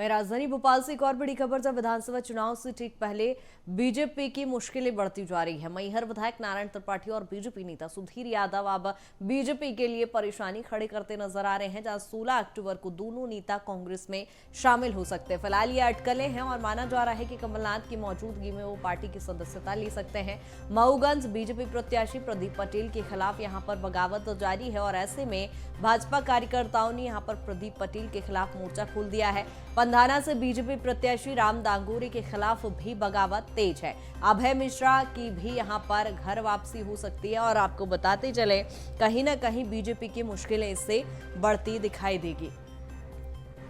वहीं राजधानी भोपाल से एक और बड़ी खबर, जब विधानसभा चुनाव से ठीक पहले बीजेपी की मुश्किलें बढ़ती जा रही है। मैहर विधायक नारायण त्रिपाठी और बीजेपी नेता सुधीर यादव अब बीजेपी के लिए परेशानी खड़े करते नजर आ रहे हैं, जहां 16 अक्टूबर को दोनों नेता कांग्रेस में शामिल हो सकते हैं। फिलहाल ये अटकलें हैं और माना जा रहा है कि कमलनाथ की मौजूदगी में वो पार्टी की सदस्यता ले सकते हैं। मऊगंज बीजेपी प्रत्याशी प्रदीप पटेल के खिलाफ यहां पर बगावत जारी है और ऐसे में भाजपा कार्यकर्ताओं ने यहां पर प्रदीप पटेल के खिलाफ मोर्चा खोल दिया है। पंधाना से बीजेपी प्रत्याशी राम दांगोरे के खिलाफ भी बगावत तेज है। अभय मिश्रा की भी यहां पर घर वापसी हो सकती है और आपको बताते चले, कहीं ना कहीं बीजेपी की मुश्किलें इससे बढ़ती दिखाई देगी।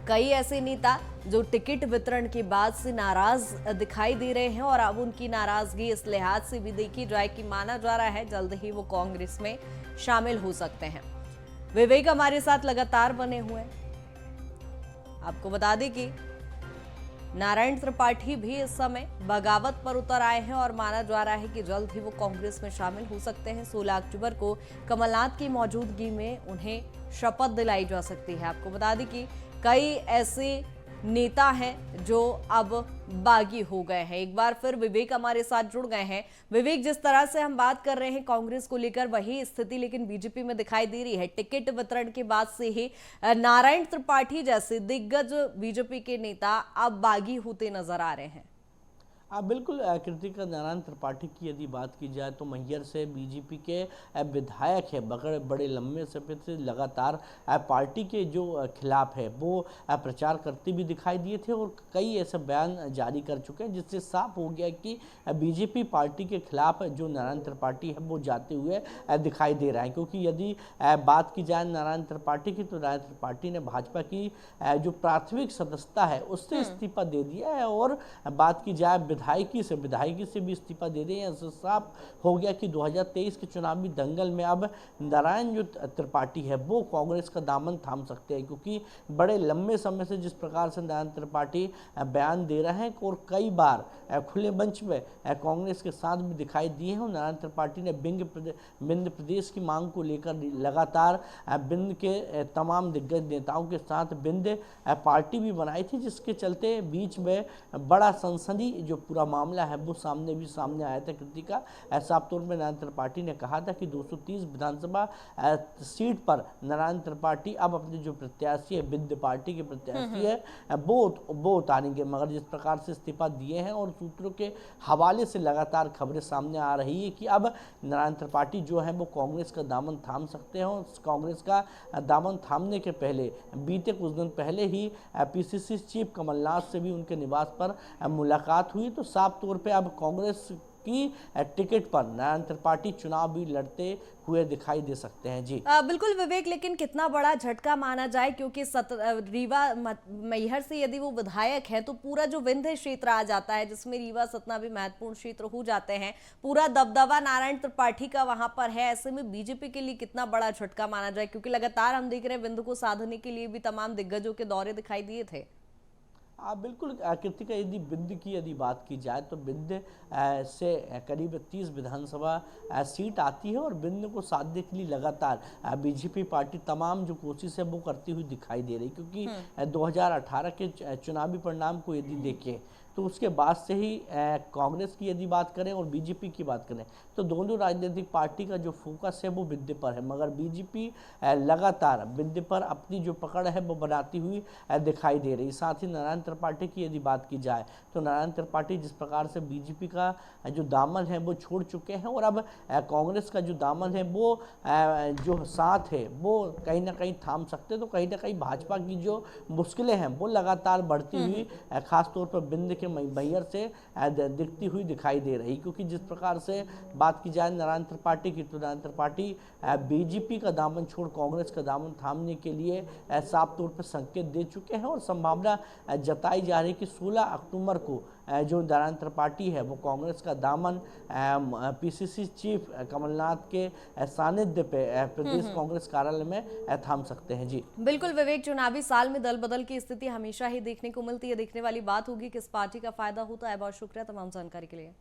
कई ऐसे नेता जो टिकट वितरण के बाद से नाराज दिखाई दे रहे हैं और अब उनकी नाराजगी इस लिहाज से भी देखी जाए कि माना जा रहा है जल्द ही वो कांग्रेस में शामिल हो सकते हैं। विवेक हमारे साथ लगातार बने हुए हैं। आपको बता दें कि नारायण त्रिपाठी भी इस समय बगावत पर उतर आए हैं और माना जा रहा है कि जल्द ही वो कांग्रेस में शामिल हो सकते हैं। 16 अक्टूबर को कमलनाथ की मौजूदगी में उन्हें शपथ दिलाई जा सकती है। आपको बता दें कि कई ऐसे नेता हैं जो अब बागी हो गए हैं। एक बार फिर विवेक हमारे साथ जुड़ गए हैं। विवेक, जिस तरह से हम बात कर रहे हैं कांग्रेस को लेकर, वही स्थिति लेकिन बीजेपी में दिखाई दे रही है। टिकट वितरण के बाद से ही नारायण त्रिपाठी जैसे दिग्गज बीजेपी के नेता अब बागी होते नजर आ रहे हैं। बिल्कुल कृतिका, नारायण त्रिपाठी की यदि बात की जाए तो मैहर से बीजेपी के विधायक है, बड़े लंबे समय से लगातार पार्टी के जो खिलाफ है वो प्रचार करते भी दिखाई दिए थे और कई ऐसे बयान जारी कर चुके हैं, जिससे साफ हो गया कि बीजेपी पार्टी के खिलाफ जो नारायण त्रिपाठी है वो जाते हुए दिखाई दे रहा है। क्योंकि यदि बात की जाए नारायण त्रिपाठी की, तो नारायण त्रिपाठी ने भाजपा की जो प्राथमिक सदस्यता है उससे इस्तीफा दे दिया है और बात की जाए विधायकी से भी इस्तीफा दे रहे हैं। साफ हो गया कि 2023 के चुनावी दंगल में अब नारायण जो त्रिपाठी है वो कांग्रेस का दामन थाम सकते हैं, क्योंकि बड़े लंबे समय से जिस प्रकार से नारायण त्रिपाठी बयान दे रहे हैं और कई बार खुले मंच में कांग्रेस के साथ भी दिखाई दिए हैं। नारायण त्रिपाठी ने बिंद प्रदेश की मांग को लेकर लगातार बिंद के तमाम दिग्गज नेताओं के साथ बिंद पार्टी भी बनाई थी, जिसके चलते बीच में बड़ा सनसनी जो पूरा मामला है वो सामने आया था। कृतिका, साफ तौर पर नारायण त्रिपाठी ने कहा था कि 230 विधानसभा सीट पर नारायण त्रिपाठी अब अपने जो प्रत्याशी है, बिंद पार्टी के प्रत्याशी है वो उतारेंगे। मगर जिस प्रकार से इस्तीफा दिए हैं और सूत्रों के हवाले से लगातार खबरें सामने आ रही है कि अब नारायण त्रिपाठी जो है वो कांग्रेस का दामन थाम सकते हैं। और कांग्रेस का दामन थामने के पहले बीते कुछ दिन पहले ही पीसीसी चीफ कमलनाथ से भी उनके निवास पर मुलाकात हुई। तो साफ तौर पे अब कांग्रेस की टिकट पर नारायण त्रिपाठी चुनाव भी लड़ते हुए दिखाई दे सकते हैं। जी बिल्कुल विवेक, लेकिन कितना बड़ा झटका माना जाए, क्योंकि रीवा मैहर से यदि वो विधायक है तो पूरा जो विंध्य क्षेत्र आ जाता है, जिसमें रीवा सतना भी महत्वपूर्ण क्षेत्र हो जाते हैं। पूरा दबदबा नारायण त्रिपाठी का वहां पर है। ऐसे में बीजेपी के लिए कितना बड़ा झटका माना जाए, क्योंकि लगातार हम देख रहे हैं विंध्य को साधने के लिए भी तमाम दिग्गजों के दौरे दिखाई दिए थे। बिल्कुल कृतिका, यदि बात की जाए तो बिंद से करीब 30 विधानसभा सीट आती है और बिंद को साधने के लिए लगातार बीजेपी पार्टी तमाम जो कोशिश है वो करती हुई दिखाई दे रही। क्योंकि 2018 के चुनावी परिणाम को यदि देखें तो उसके बाद से ही कांग्रेस की यदि बात करें और बीजेपी की बात करें तो दोनों राजनीतिक पार्टी का जो फोकस है वो बिंदे पर है। मगर बीजेपी लगातार बिंदे पर अपनी जो पकड़ है वो बनाती हुई दिखाई दे रही। साथ ही नारायण त्रिपाठी की यदि बात की जाए तो नारायण त्रिपाठी जिस प्रकार से बीजेपी का जो दामन है वो छोड़ चुके हैं और अब कांग्रेस का जो दामन है वो जो साथ है वो कहीं ना कहीं थाम सकते। तो कहीं ना कहीं भाजपा की जो मुश्किलें हैं वो लगातार बढ़ती हुई खासतौर पर बिंद के मैहर से दिखती हुई दिखाई दे रही। क्योंकि जिस प्रकार से बात की जाए नारायण त्रिपाठी की, तो नारायण त्रिपाठी बीजेपी का दामन छोड़ कांग्रेस का दामन थामने के लिए साफ तौर पर संकेत दे चुके हैं और संभावना जताई जा रही है कि 16 अक्टूबर को जो नारायण त्रिपाठी है वो कांग्रेस का दामन पीसीसी चीफ कमलनाथ के सानिध्य पे प्रदेश कांग्रेस कार्यालय में थाम सकते हैं। जी बिल्कुल विवेक, चुनावी साल में दल बदल की स्थिति हमेशा ही देखने को मिलती है। देखने वाली बात होगी किस पार्टी का फायदा होता है। बहुत शुक्रिया तमाम जानकारी के लिए।